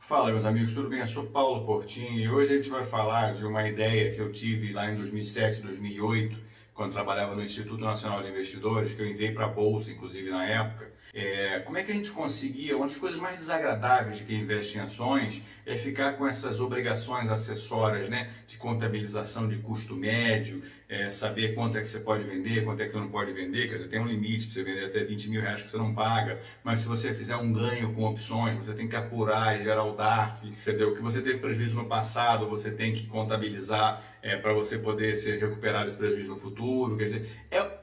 Fala, meus amigos, tudo bem? Eu sou Paulo Portinho e hoje a gente vai falar de uma ideia que eu tive lá em 2007, 2008, quando trabalhava no Instituto Nacional de Investidores, que eu enviei para a Bolsa, inclusive, na época. Como é que a gente conseguia, uma das coisas mais desagradáveis de quem investe em ações é ficar com essas obrigações acessórias, né, de contabilização de custo médio, saber quanto é que você pode vender, quanto é que não pode vender, quer dizer, tem um limite para você vender até 20 mil reais que você não paga, mas se você fizer um ganho com opções, você tem que apurar e gerar o DARF, quer dizer, o que você teve prejuízo no passado, você tem que contabilizar para você poder ser recuperar esse prejuízo no futuro, quer dizer,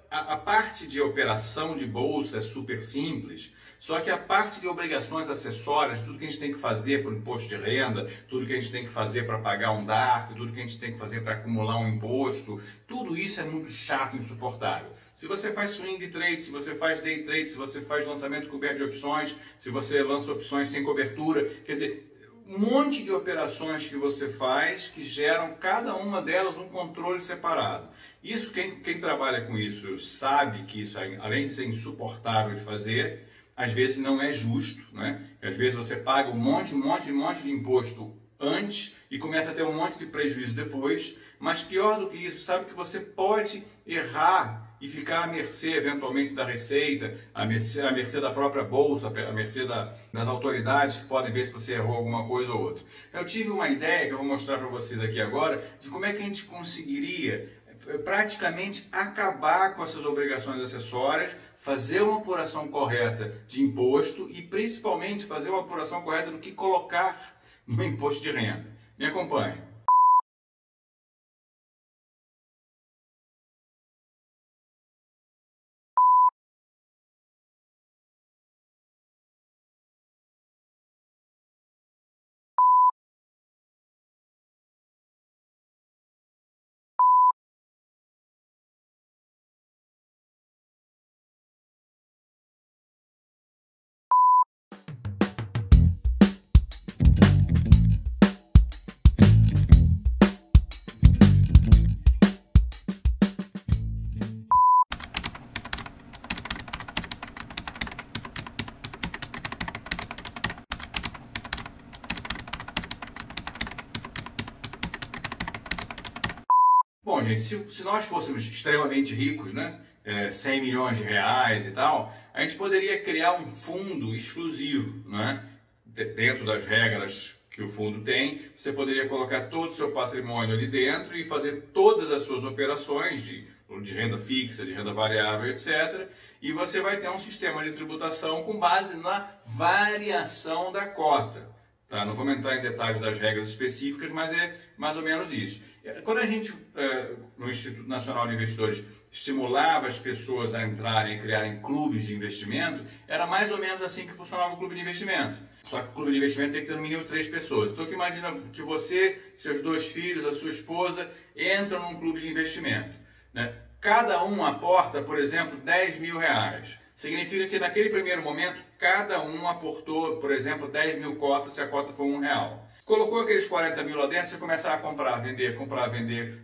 a parte de operação de bolsa é super simples, só que a parte de obrigações acessórias, tudo que a gente tem que fazer para o imposto de renda, tudo que a gente tem que fazer para pagar um DARF, tudo que a gente tem que fazer para acumular um imposto, tudo isso é muito chato e insuportável. Se você faz swing trade, se você faz day trade, se você faz lançamento coberto de opções, se você lança opções sem cobertura, quer dizer, um monte de operações que você faz que geram cada uma delas um controle separado. Isso, quem trabalha com isso sabe que isso, além de ser insuportável de fazer, às vezes não é justo, né? Às vezes você paga um monte de imposto antes e começa a ter um monte de prejuízo depois, mas pior do que isso, sabe que você pode errar e ficar à mercê, eventualmente, da Receita, à mercê da própria Bolsa, à mercê das autoridades que podem ver se você errou alguma coisa ou outra. Então, eu tive uma ideia que eu vou mostrar para vocês aqui agora, de como é que a gente conseguiria praticamente acabar com essas obrigações acessórias, fazer uma apuração correta de imposto e, principalmente, fazer uma apuração correta do que colocar no imposto de renda. Me acompanhe. Bom, gente, se nós fôssemos extremamente ricos, né, 100 milhões de reais e tal, a gente poderia criar um fundo exclusivo, né, dentro das regras que o fundo tem, você poderia colocar todo o seu patrimônio ali dentro e fazer todas as suas operações de renda fixa, de renda variável, etc. E você vai ter um sistema de tributação com base na variação da cota. Tá? Não vamos entrar em detalhes das regras específicas, mas é mais ou menos isso. Quando a gente, no Instituto Nacional de Investidores, estimulava as pessoas a entrarem e criarem clubes de investimento, era mais ou menos assim que funcionava o clube de investimento. Só que o clube de investimento tem que ter no mínimo 3 pessoas. Então, imagina que você, seus 2 filhos, a sua esposa, entram num clube de investimento, né? Cada um aporta, por exemplo, 10 mil reais. Significa que naquele primeiro momento, cada um aportou, por exemplo, 10 mil cotas se a cota for R$1. Colocou aqueles 40 mil lá dentro, você começa a comprar, vender,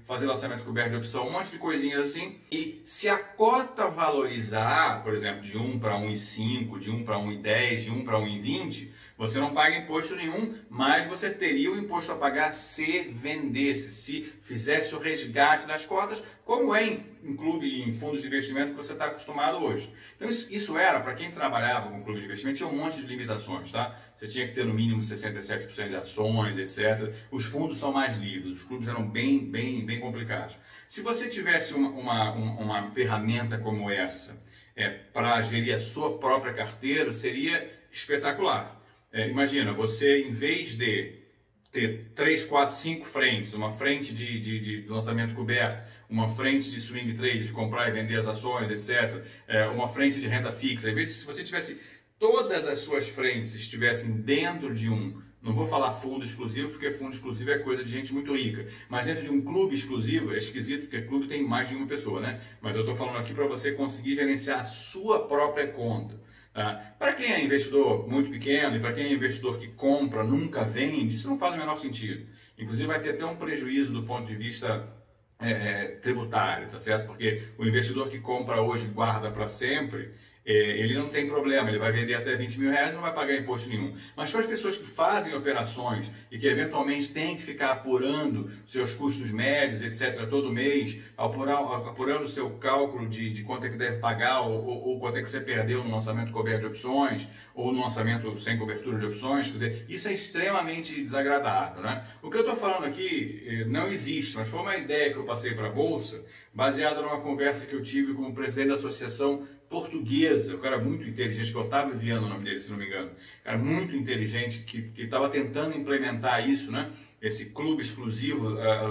fazer lançamento coberto de opção, um monte de coisinhas assim. E se a cota valorizar, por exemplo, de 1 para 1,5, de 1 para 1,10, de 1 para 1,20, você não paga imposto nenhum, mas você teria o imposto a pagar se vendesse, se fizesse o resgate das cotas, como é em clube e em fundos de investimento que você está acostumado hoje. Então isso era, para quem trabalhava com clube de investimento, tinha um monte de limitações, tá? Você tinha que ter no mínimo 67% de ações, etc. Os fundos são mais livres, os clubes eram bem complicados. Se você tivesse uma ferramenta como essa para gerir a sua própria carteira, seria espetacular. Imagina, você em vez de ter 3, 4, 5 frentes, uma frente de lançamento coberto, uma frente de swing trade, de comprar e vender as ações, etc., uma frente de renda fixa, em vez de, se você tivesse todas as suas frentes estivessem dentro de não vou falar fundo exclusivo, porque fundo exclusivo é coisa de gente muito rica, mas dentro de um clube exclusivo, é esquisito, porque clube tem mais de uma pessoa, né? Mas eu estou falando aqui para você conseguir gerenciar a sua própria conta. Tá? Para quem é investidor muito pequeno e para quem é investidor que compra, nunca vende, isso não faz o menor sentido. Inclusive vai ter até um prejuízo do ponto de vista tributário, tá certo? Porque o investidor que compra hoje e guarda para sempre, ele não tem problema, ele vai vender até 20 mil reais e não vai pagar imposto nenhum. Mas para as pessoas que fazem operações e que eventualmente têm que ficar apurando seus custos médios, etc., todo mês, apurando o seu cálculo de quanto é que deve pagar ou quanto é que você perdeu no lançamento coberto de opções ou no lançamento sem cobertura de opções, quer dizer, isso é extremamente desagradável, né? O que eu estou falando aqui não existe, mas foi uma ideia que eu passei para a Bolsa, baseada numa conversa que eu tive com o presidente da Associação Portuguesa, um cara muito inteligente, que é Otávio Viana, o nome dele, se não me engano, um cara muito inteligente, que estava tentando implementar isso, né? Esse clube exclusivo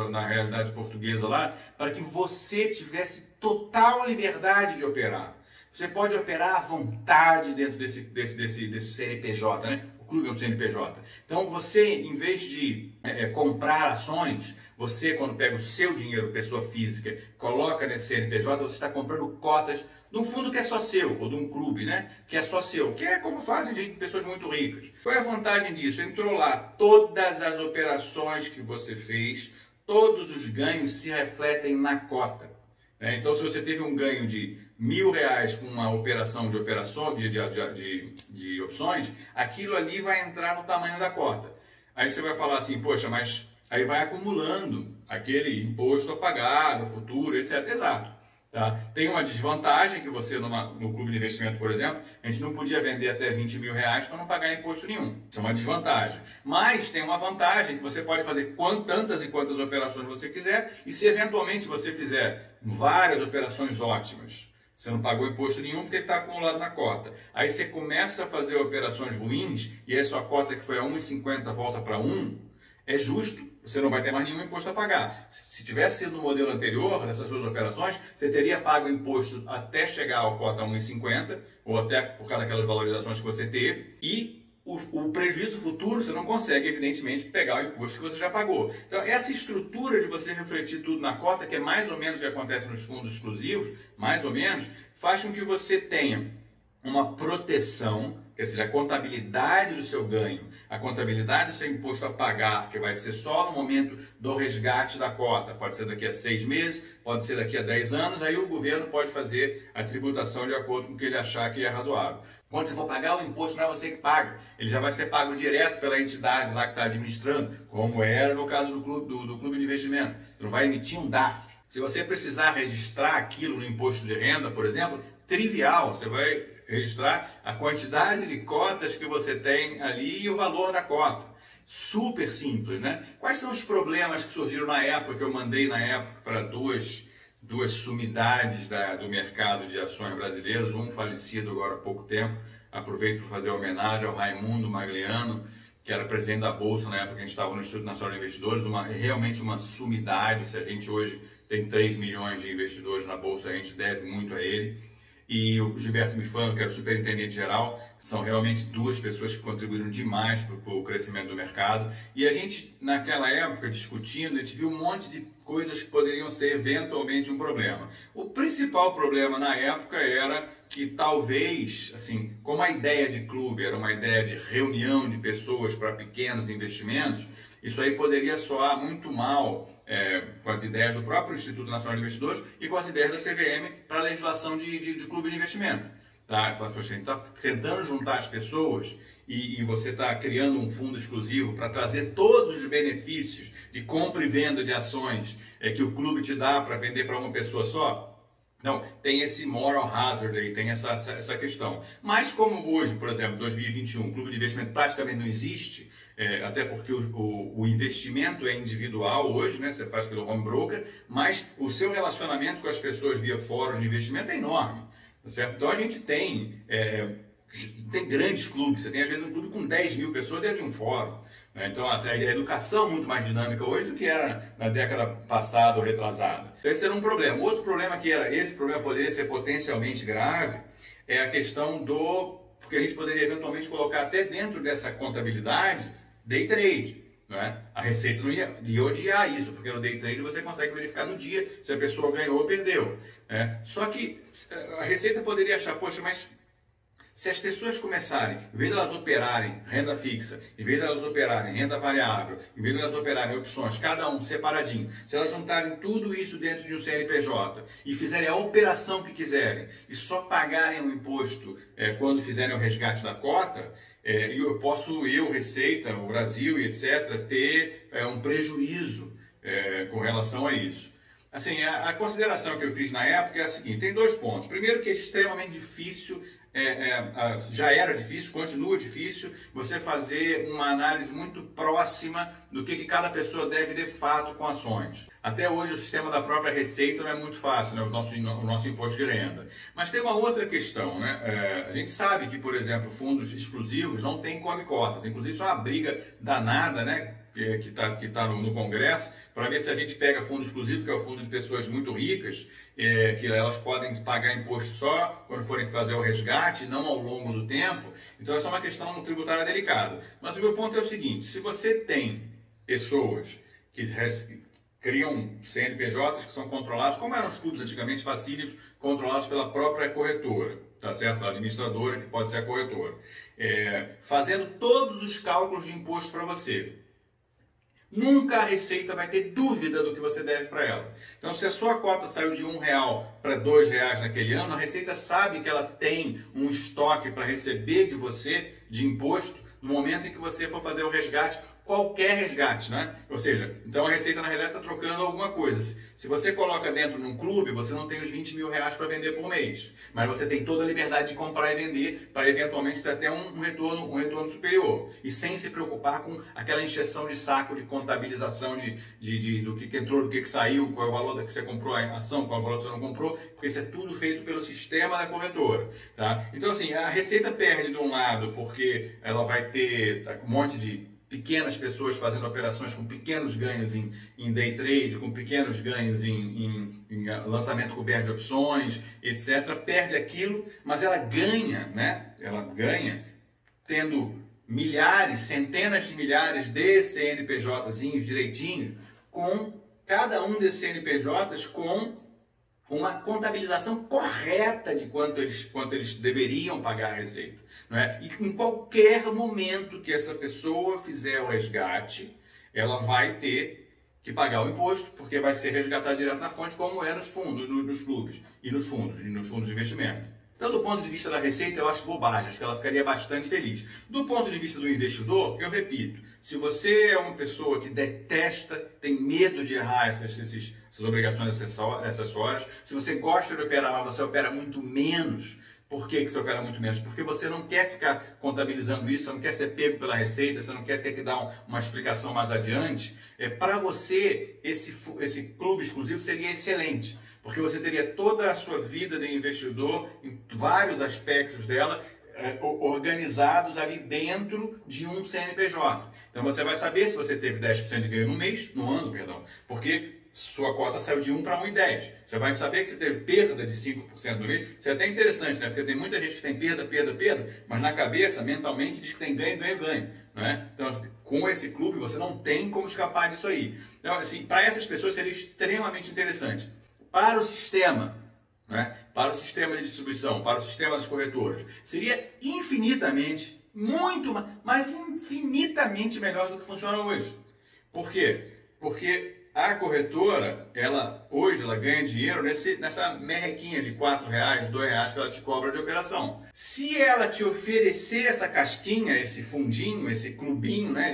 na realidade portuguesa lá, para que você tivesse total liberdade de operar. Você pode operar à vontade dentro desse CNPJ, né? O clube é um CNPJ. Então você, em vez de comprar ações, você, quando pega o seu dinheiro, pessoa física, coloca nesse CNPJ, você está comprando cotas de um fundo que é só seu, ou de um clube, né? Que é só seu, que é como fazem pessoas muito ricas. Qual é a vantagem disso? Entrou lá, todas as operações que você fez, todos os ganhos se refletem na cota. Né? Então, se você teve um ganho de R$1.000 com uma operação de opções, aquilo ali vai entrar no tamanho da cota. Aí você vai falar assim, poxa, mas aí vai acumulando aquele imposto a pagar no futuro, etc. Exato. Tá? Tem uma desvantagem que você, no clube de investimento, por exemplo, a gente não podia vender até 20 mil reais para não pagar imposto nenhum. Isso é uma desvantagem. Mas tem uma vantagem que você pode fazer tantas e quantas operações você quiser, e se eventualmente você fizer várias operações ótimas, você não pagou imposto nenhum porque ele está acumulado na cota. Aí você começa a fazer operações ruins, e aí sua cota que foi a 1,50 volta para 1, é justo. Você não vai ter mais nenhum imposto a pagar. Se tivesse sido no modelo anterior, dessas suas operações, você teria pago imposto até chegar à cota 1,50, ou até por causa daquelas valorizações que você teve, e o prejuízo futuro você não consegue, evidentemente, pegar o imposto que você já pagou. Então, essa estrutura de você refletir tudo na cota, que é mais ou menos o que acontece nos fundos exclusivos, mais ou menos, faz com que você tenha uma proteção, que seja a contabilidade do seu ganho, a contabilidade do seu imposto a pagar, que vai ser só no momento do resgate da cota, pode ser daqui a 6 meses, pode ser daqui a 10 anos, aí o governo pode fazer a tributação de acordo com o que ele achar que é razoável. Quando você for pagar o imposto, não é você que paga, ele já vai ser pago direto pela entidade lá que está administrando, como era no caso do clube de investimento. Você não vai emitir um DARF. Se você precisar registrar aquilo no imposto de renda, por exemplo, trivial, você vai registrar a quantidade de cotas que você tem ali e o valor da cota. Super simples, né? Quais são os problemas que surgiram na época, que eu mandei na época para duas sumidades do mercado de ações brasileiros, um falecido agora há pouco tempo, aproveito para fazer homenagem ao Raimundo Magliano, que era presidente da Bolsa na época que a gente estava no Instituto Nacional de Investidores, realmente uma sumidade. Se a gente hoje tem 3 milhões de investidores na Bolsa, a gente deve muito a ele. E o Gilberto Mifano, que era o superintendente geral, são realmente duas pessoas que contribuíram demais para o crescimento do mercado. E a gente, naquela época, discutindo, a gente viu um monte de coisas que poderiam ser eventualmente um problema. O principal problema na época era que talvez, assim, como a ideia de clube era uma ideia de reunião de pessoas para pequenos investimentos, isso aí poderia soar muito mal com as ideias do próprio Instituto Nacional de Investidores e com as ideias da CVM para a legislação de clube de investimento. Tá? A gente está tentando juntar as pessoas e você está criando um fundo exclusivo para trazer todos os benefícios de compra e venda de ações que o clube te dá para vender para uma pessoa só. Não, tem esse moral hazard aí, tem essa questão. Mas como hoje, por exemplo, 2021, o clube de investimento praticamente não existe, até porque o investimento é individual hoje, né? Você faz pelo home broker, mas o seu relacionamento com as pessoas via fóruns de investimento é enorme, tá certo? Então a gente tem grandes clubes, você tem às vezes um clube com 10 mil pessoas dentro de um fórum. Então a educação é muito mais dinâmica hoje do que era na década passada ou retrasada. Então, esse era um problema. Outro problema esse problema poderia ser potencialmente grave, é a questão porque a gente poderia eventualmente colocar até dentro dessa contabilidade day trade. Né? A Receita não ia odiar isso, porque no day trade você consegue verificar no dia se a pessoa ganhou ou perdeu. Né? Só que a Receita poderia achar, poxa, mas Se as pessoas começarem, em vez de elas operarem renda fixa, em vez de elas operarem renda variável, em vez de elas operarem opções, cada um separadinho, se elas juntarem tudo isso dentro de um CNPJ e fizerem a operação que quiserem e só pagarem o imposto quando fizerem o resgate da cota, eu, Receita, o Brasil e etc., ter um prejuízo com relação a isso. Assim, a consideração que eu fiz na época é a seguinte: tem dois pontos. Primeiro, que é extremamente difícil, já era difícil, continua difícil, você fazer uma análise muito próxima do que cada pessoa deve de fato com ações. Até hoje o sistema da própria Receita não é muito fácil, né? o nosso imposto de renda. Mas tem uma outra questão, né? A gente sabe que, por exemplo, fundos exclusivos não têm come-cotas, inclusive isso é uma briga danada, né? que tá no Congresso, para ver se a gente pega fundo exclusivo, que é o fundo de pessoas muito ricas, que elas podem pagar imposto só quando forem fazer o resgate, não ao longo do tempo. Então essa é uma questão tributária delicada. Mas o meu ponto é o seguinte: se você tem pessoas que criam CNPJs que são controlados, como eram os clubes antigamente, facílimos, controlados pela própria corretora, tá certo? Pela administradora, que pode ser a corretora, fazendo todos os cálculos de imposto para você. Nunca a Receita vai ter dúvida do que você deve para ela. Então, se a sua cota saiu de R$1 para R$2 naquele ano, a Receita sabe que ela tem um estoque para receber de você de imposto no momento em que você for fazer o resgate, qualquer resgate, né? Ou seja, então a Receita na realidade está trocando alguma coisa. Se você coloca dentro de um clube, você não tem os R$20 mil para vender por mês, mas você tem toda a liberdade de comprar e vender para eventualmente ter até um retorno superior, e sem se preocupar com aquela encheção de saco de contabilização do que entrou, do que saiu, qual é o valor da que você comprou a ação, qual é o valor que você não comprou, porque isso é tudo feito pelo sistema da corretora, tá? Então assim, a Receita perde de um lado porque ela vai ter um monte de pequenas pessoas fazendo operações com pequenos ganhos em day trade, com pequenos ganhos em lançamento coberto de opções, etc. Perde aquilo, mas ela ganha, né? Ela ganha tendo milhares, centenas de milhares de CNPJzinhos direitinho, com cada um desses CNPJs com uma contabilização correta de quanto eles deveriam pagar a Receita. Não é? E em qualquer momento que essa pessoa fizer o resgate, ela vai ter que pagar o imposto, porque vai ser resgatado direto na fonte, como é nos fundos, nos clubes e nos fundos de investimento. Então, do ponto de vista da Receita, eu acho bobagem, acho que ela ficaria bastante feliz. Do ponto de vista do investidor, eu repito, se você é uma pessoa que detesta, tem medo de errar essas obrigações acessórias, se você gosta de operar, mas você opera muito menos. Por que você opera muito menos? Porque você não quer ficar contabilizando isso, você não quer ser pego pela Receita, você não quer ter que dar uma explicação mais adiante. Para você, esse clube exclusivo seria excelente, porque você teria toda a sua vida de investidor, em vários aspectos dela, organizados ali dentro de um CNPJ. Então você vai saber se você teve 10% de ganho no ano, porque sua cota saiu de 1 para 1,10. Você vai saber que você teve perda de 5% no mês. Isso é até interessante, né? Porque tem muita gente que tem perda, mas na cabeça, mentalmente, diz que tem ganho. Não é? Então, assim, com esse clube, você não tem como escapar disso aí. Então, assim, para essas pessoas seria extremamente interessante. Para o sistema, né? Para o sistema de distribuição, para o sistema das corretoras, seria infinitamente, muito mais infinitamente melhor do que funciona hoje. Por quê? Porque a corretora, hoje ela ganha dinheiro nessa merrequinha de R$4, R$2 que ela te cobra de operação. Se ela te oferecer essa casquinha, esse fundinho, esse clubinho, né?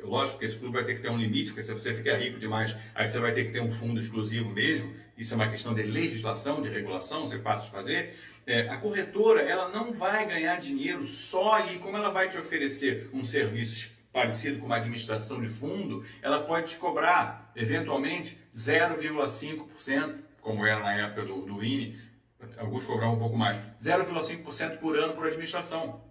Lógico que esse clube vai ter que ter um limite, porque se você ficar rico demais, aí você vai ter que ter um fundo exclusivo mesmo. Isso é uma questão de legislação, de regulação, isso é fácil de fazer. A corretora, ela não vai ganhar dinheiro só ali, como ela vai te oferecer um serviço parecido com uma administração de fundo, ela pode te cobrar, eventualmente, 0,5%, como era na época do INE, alguns cobravam um pouco mais, 0,5% por ano por administração,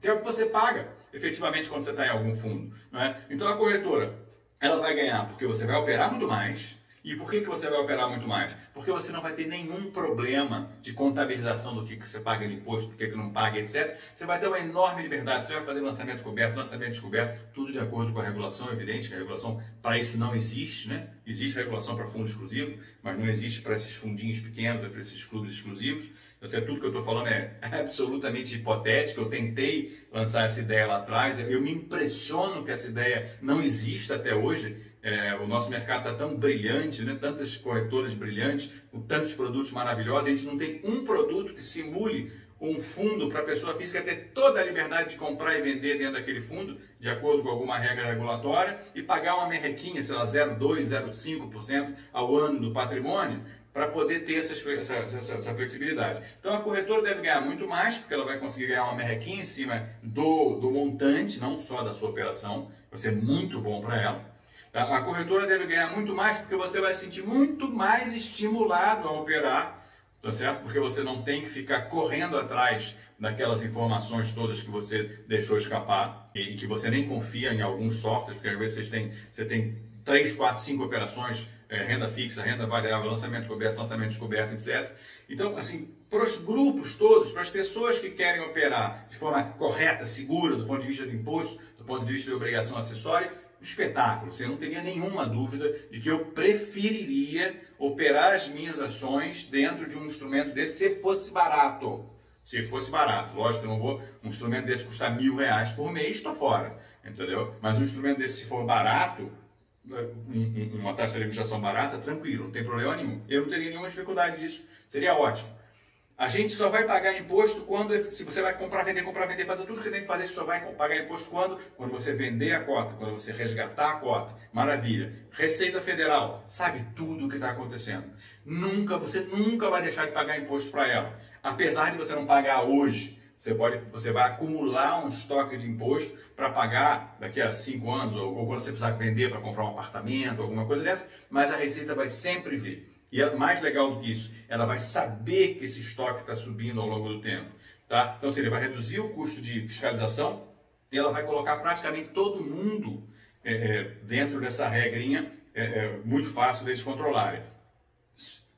que é o que você paga, efetivamente, quando você está em algum fundo. Não é? Então, a corretora, ela vai ganhar porque você vai operar muito mais. E por que você vai operar muito mais? Porque você não vai ter nenhum problema de contabilização do que você paga de imposto, do que não paga, etc. Você vai ter uma enorme liberdade. Você vai fazer lançamento coberto, lançamento descoberto, tudo de acordo com a regulação. Evidente que a regulação para isso não existe, né? Existe regulação para fundo exclusivo, mas não existe para esses fundinhos pequenos ou para esses clubes exclusivos. Tudo que eu estou falando é absolutamente hipotético. Eu tentei lançar essa ideia lá atrás, eu me impressiono que essa ideia não exista até hoje. O nosso mercado está tão brilhante, né? Tantas corretoras brilhantes, com tantos produtos maravilhosos, a gente não tem um produto que simule um fundo para a pessoa física ter toda a liberdade de comprar e vender dentro daquele fundo, de acordo com alguma regra regulatória, e pagar uma merrequinha, sei lá, 0,2%, 0,5% ao ano do patrimônio, para poder ter essa flexibilidade. Então a corretora deve ganhar muito mais, porque ela vai conseguir ganhar uma merrequinha em cima do montante, não só da sua operação, vai ser muito bom para ela. A corretora deve ganhar muito mais, porque você vai se sentir muito mais estimulado a operar, tá certo? Porque você não tem que ficar correndo atrás daquelas informações todas que você deixou escapar e que você nem confia em alguns softwares, porque às vezes você tem 3, 4, 5 operações, renda fixa, renda variável, lançamento descoberto, etc. Então, assim, para os grupos todos, para as pessoas que querem operar de forma correta, segura, do ponto de vista do imposto, do ponto de vista de obrigação acessória, espetáculo. Você não teria nenhuma dúvida de que eu preferiria operar as minhas ações dentro de um instrumento desse se fosse barato. Se fosse barato. Lógico que eu não vou um instrumento desse custar R$1.000 por mês, estou fora. Entendeu? Mas um instrumento desse, se for barato, uma taxa de administração barata, tranquilo, não tem problema nenhum. Eu não teria nenhuma dificuldade disso. Seria ótimo. A gente só vai pagar imposto quando, se você vai comprar, vender, fazer tudo que você tem que fazer, você só vai pagar imposto quando? Quando você vender a cota, quando você resgatar a cota. Maravilha. Receita Federal, sabe tudo o que está acontecendo. Você nunca vai deixar de pagar imposto para ela. Apesar de você não pagar hoje, você vai acumular um estoque de imposto para pagar daqui a 5 anos, ou quando você precisar vender para comprar um apartamento, alguma coisa dessa, mas a Receita vai sempre vir. E mais legal do que isso, ela vai saber que esse estoque está subindo ao longo do tempo. Tá? Então, ele vai reduzir o custo de fiscalização e ela vai colocar praticamente todo mundo dentro dessa regrinha muito fácil deles controlarem.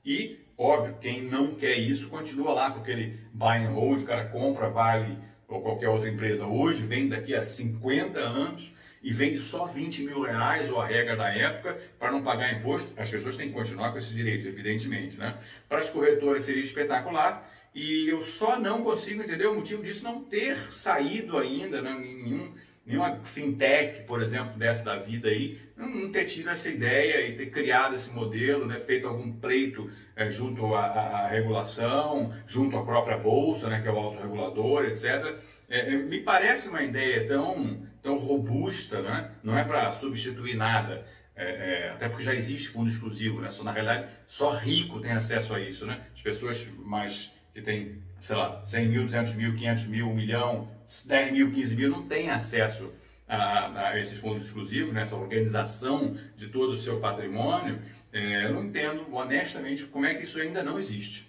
E, óbvio, quem não quer isso continua lá com aquele buy and hold, o cara compra, Vale ou qualquer outra empresa hoje, vem daqui a 50 anos e vende só R$20.000, ou a regra da época, para não pagar imposto. As pessoas têm que continuar com esse direito, evidentemente, né? Para as corretoras seria espetacular, e eu só não consigo entender o motivo disso não ter saído ainda, né? Nenhuma fintech, por exemplo, dessa da vida aí, não ter tido essa ideia e ter criado esse modelo, né? Feito algum pleito junto à regulação, junto à própria bolsa, né? Que é o autorregulador, etc. Me parece uma ideia tão robusta, né? Não é para substituir nada, até porque já existe fundo exclusivo, né? Na realidade, só rico tem acesso a isso, né? As pessoas que têm, sei lá, 100 mil, 200 mil, 500 mil, 1 milhão, 10 mil, 15 mil, não têm acesso a esses fundos exclusivos, nessa organização de todo o seu patrimônio. Eu não entendo, honestamente, como é que isso ainda não existe.